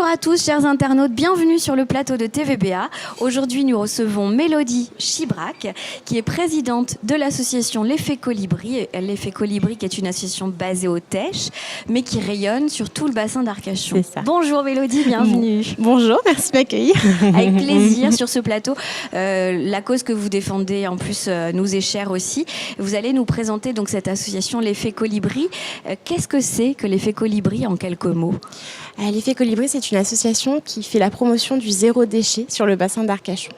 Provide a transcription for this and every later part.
Bonjour à tous, chers internautes, bienvenue sur le plateau de TVBA. Aujourd'hui, nous recevons Mélodie Chibrac, qui est présidente de l'association L'Effet Colibri. L'Effet Colibri, qui est une association basée au Tech, mais qui rayonne sur tout le bassin d'Arcachon. C'est ça. Bonjour Mélodie, bienvenue. Bonjour, merci de m'accueillir. Avec plaisir sur ce plateau. La cause que vous défendez, en plus, nous est chère aussi. Vous allez nous présenter donc cette association L'Effet Colibri. Qu'est-ce que c'est que L'Effet Colibri en quelques mots? L'Effet Colibri, c'est une association qui fait la promotion du zéro déchet sur le bassin d'Arcachon.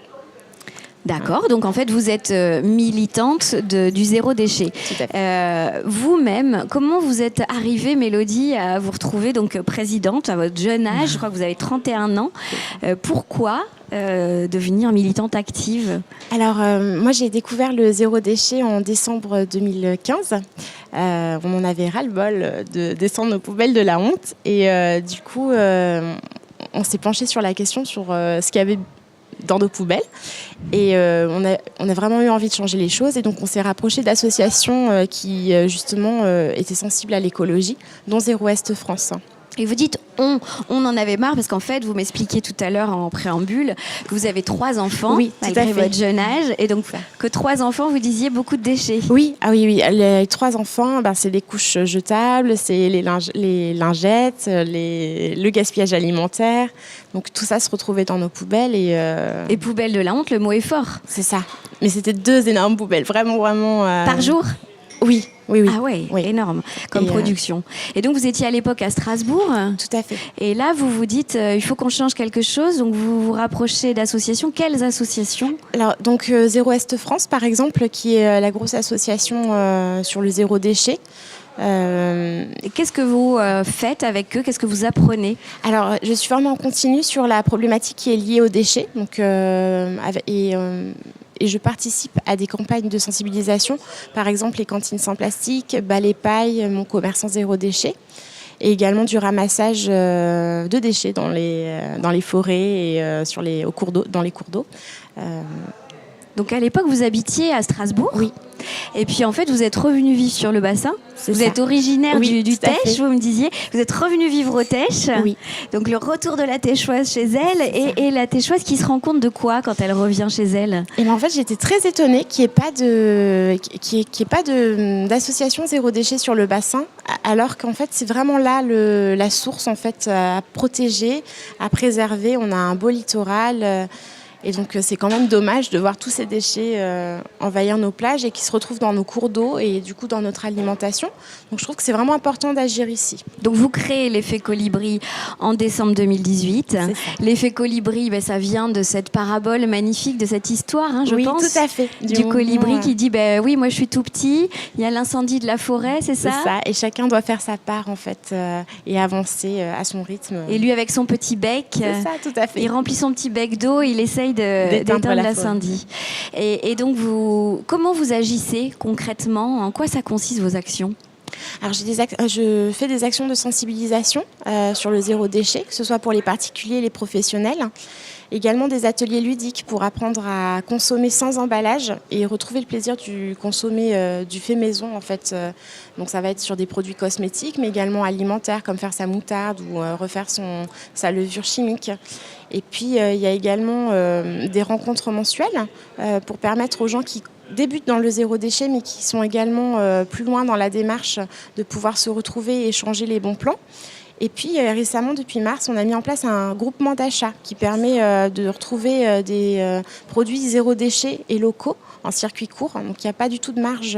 D'accord, donc en fait vous êtes militante du zéro déchet. Tout à fait. Vous-même, comment vous êtes arrivée, Mélodie, à vous retrouver donc présidente à votre jeune âge? Je crois que vous avez 31 ans. Pourquoi devenir militante active? Alors, moi j'ai découvert le zéro déchet en décembre 2015. On en avait ras-le-bol de descendre nos poubelles de la honte. Et du coup, on s'est penché sur la question, sur ce qu'il y avait dans nos poubelles. Et on a vraiment eu envie de changer les choses. Et donc, on s'est rapproché d'associations qui, justement, étaient sensibles à l'écologie, dont Zéro Est France. Et vous dites on en avait marre parce qu'en fait, vous m'expliquiez tout à l'heure en préambule que vous avez 3 enfants, oui, malgré votre jeune âge, et donc que 3 enfants, vous disiez beaucoup de déchets. Oui, oui. Les 3 enfants, c'est les couches jetables, c'est les lingettes, le gaspillage alimentaire. Donc tout ça se retrouvait dans nos poubelles. Et poubelles de la honte, le mot est fort. C'est ça. Mais c'était 2 énormes poubelles, vraiment. Par jour? Oui. Ah ouais, oui. Énorme comme production. Et donc vous étiez à l'époque à Strasbourg. Tout à fait. Et là vous vous dites il faut qu'on change quelque chose, donc vous vous rapprochez d'associations. Quelles associations? Alors donc Zéro Est France par exemple, qui est la grosse association sur le zéro déchet. Et qu'est-ce que vous faites avec eux? Qu'est-ce que vous apprenez? Alors je suis formée en continu sur la problématique qui est liée aux déchets, donc et je participe à des campagnes de sensibilisation, par exemple les cantines sans plastique, Balai Paille, mon commerçant zéro déchet, et également du ramassage de déchets dans les forêts et dans les cours d'eau. Donc à l'époque, vous habitiez à Strasbourg. Oui. Et puis en fait, vous êtes revenu vivre sur le bassin. Vous êtes originaire du Tech, vous me disiez. Vous êtes revenu vivre au Tech. Oui. Donc le retour de la Téchoise chez elle et la Téchoise qui se rend compte de quoi quand elle revient chez elle? Et en fait, j'étais très étonnée qu'il n'y ait pas d'association zéro déchet sur le bassin, alors qu'en fait, c'est vraiment là la source en fait à protéger, à préserver. On a un beau littoral. Et donc, c'est quand même dommage de voir tous ces déchets envahir nos plages et qui se retrouvent dans nos cours d'eau et du coup dans notre alimentation. Donc, je trouve que c'est vraiment important d'agir ici. Donc, vous créez l'Effet Colibri en décembre 2018. L'Effet Colibri, ça vient de cette parabole magnifique, de cette histoire, je pense. Oui, tout à fait. Du colibri qui dit, oui, moi je suis tout petit, il y a l'incendie de la forêt, c'est ça? C'est ça, et chacun doit faire sa part en fait et avancer à son rythme. Et lui, avec son petit bec, c'est ça, tout à fait. Il remplit son petit bec d'eau, il essaye d'éteindre l'incendie. Et donc, comment vous agissez concrètement? En quoi ça consiste vos actions? Alors, je fais des actions de sensibilisation sur le zéro déchet, que ce soit pour les particuliers et les professionnels. Également des ateliers ludiques pour apprendre à consommer sans emballage et retrouver le plaisir du consommer du fait maison en fait. Donc ça va être sur des produits cosmétiques mais également alimentaires comme faire sa moutarde ou refaire sa levure chimique. Et puis il y a également des rencontres mensuelles pour permettre aux gens qui débutent dans le zéro déchet mais qui sont également plus loin dans la démarche de pouvoir se retrouver et échanger les bons plans. Et puis récemment, depuis mars, on a mis en place un groupement d'achat qui permet de retrouver des produits zéro déchet et locaux en circuit court. Donc il n'y a pas du tout de marge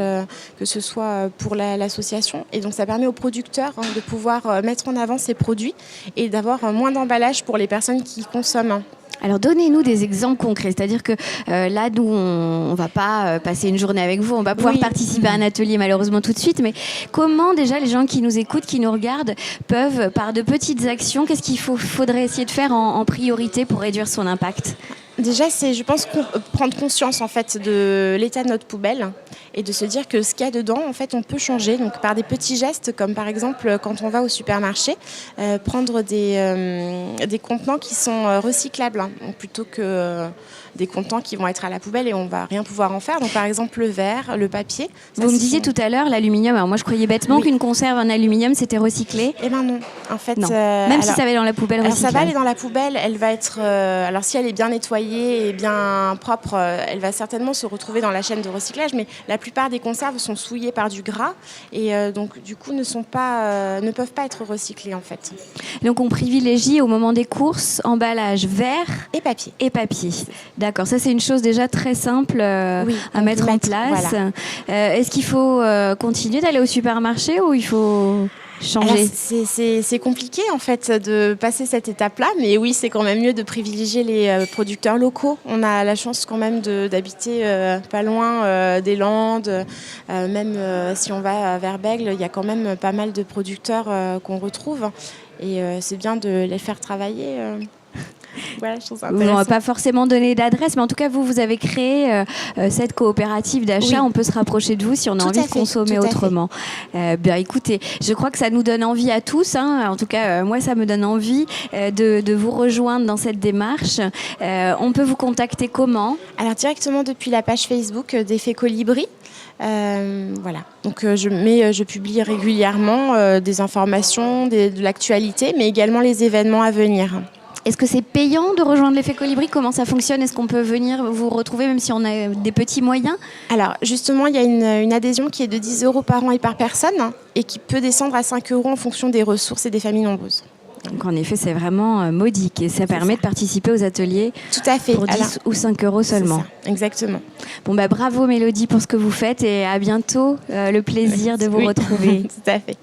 que ce soit pour l'association. Et donc ça permet aux producteurs de pouvoir mettre en avant ces produits et d'avoir moins d'emballage pour les personnes qui consomment. Alors donnez-nous des exemples concrets, c'est-à-dire que là, nous, on ne va pas passer une journée avec vous, on va pouvoir participer à un atelier malheureusement tout de suite, mais comment déjà les gens qui nous écoutent, qui nous regardent, peuvent, par de petites actions, qu'est-ce qu'il faudrait essayer de faire en priorité pour réduire son impact? Déjà, c'est, je pense, prendre conscience en fait de l'état de notre poubelle et de se dire que ce qu'il y a dedans, en fait, on peut changer. Donc, par des petits gestes, comme par exemple quand on va au supermarché, prendre des contenants qui sont recyclables, hein, plutôt que des contenants qui vont être à la poubelle et on va rien pouvoir en faire. Donc, par exemple, le verre, le papier. Vous me disiez tout à l'heure l'aluminium. Alors moi, je croyais bêtement qu'une conserve en aluminium c'était recyclé. Eh ben non. En fait, non. Même si ça va aller dans la poubelle recyclable. Alors ça va aller dans la poubelle. Elle va être. Alors si elle est bien nettoyée et bien propre, elle va certainement se retrouver dans la chaîne de recyclage. Mais la plupart des conserves sont souillées par du gras et donc du coup ne peuvent pas être recyclées en fait. Donc on privilégie au moment des courses emballage verre et papier. D'accord, ça c'est une chose déjà très simple à mettre en place. Voilà. Est-ce qu'il faut continuer d'aller au supermarché ou il faut changer? C'est compliqué en fait de passer cette étape-là, mais oui, c'est quand même mieux de privilégier les producteurs locaux. On a la chance quand même d'habiter pas loin des Landes, même si on va vers Bègles, il y a quand même pas mal de producteurs qu'on retrouve et c'est bien de les faire travailler. Voilà, je trouve ça intéressant. On ne va pas forcément donner d'adresse, mais en tout cas, vous avez créé cette coopérative d'achat. Oui. On peut se rapprocher de vous si on a envie de consommer autrement. Bien, écoutez, je crois que ça nous donne envie à tous. Hein. En tout cas, moi, ça me donne envie de vous rejoindre dans cette démarche. On peut vous contacter comment? Alors, directement depuis la page Facebook d'Effet Colibri. Voilà. Donc je publie régulièrement des informations, de l'actualité, mais également les événements à venir. Est-ce que c'est payant de rejoindre l'Effet Colibri? Comment ça fonctionne? Est-ce qu'on peut venir vous retrouver même si on a des petits moyens? Alors justement, il y a une adhésion qui est de 10 € par an et par personne et qui peut descendre à 5 € en fonction des ressources et des familles nombreuses. Donc en effet, c'est vraiment modique et ça permet de participer aux ateliers. Tout à fait. Pour 10 ou 5 € seulement. C'est ça, exactement. Bon, bravo Mélodie pour ce que vous faites et à bientôt. Le plaisir de vous retrouver. Tout à fait.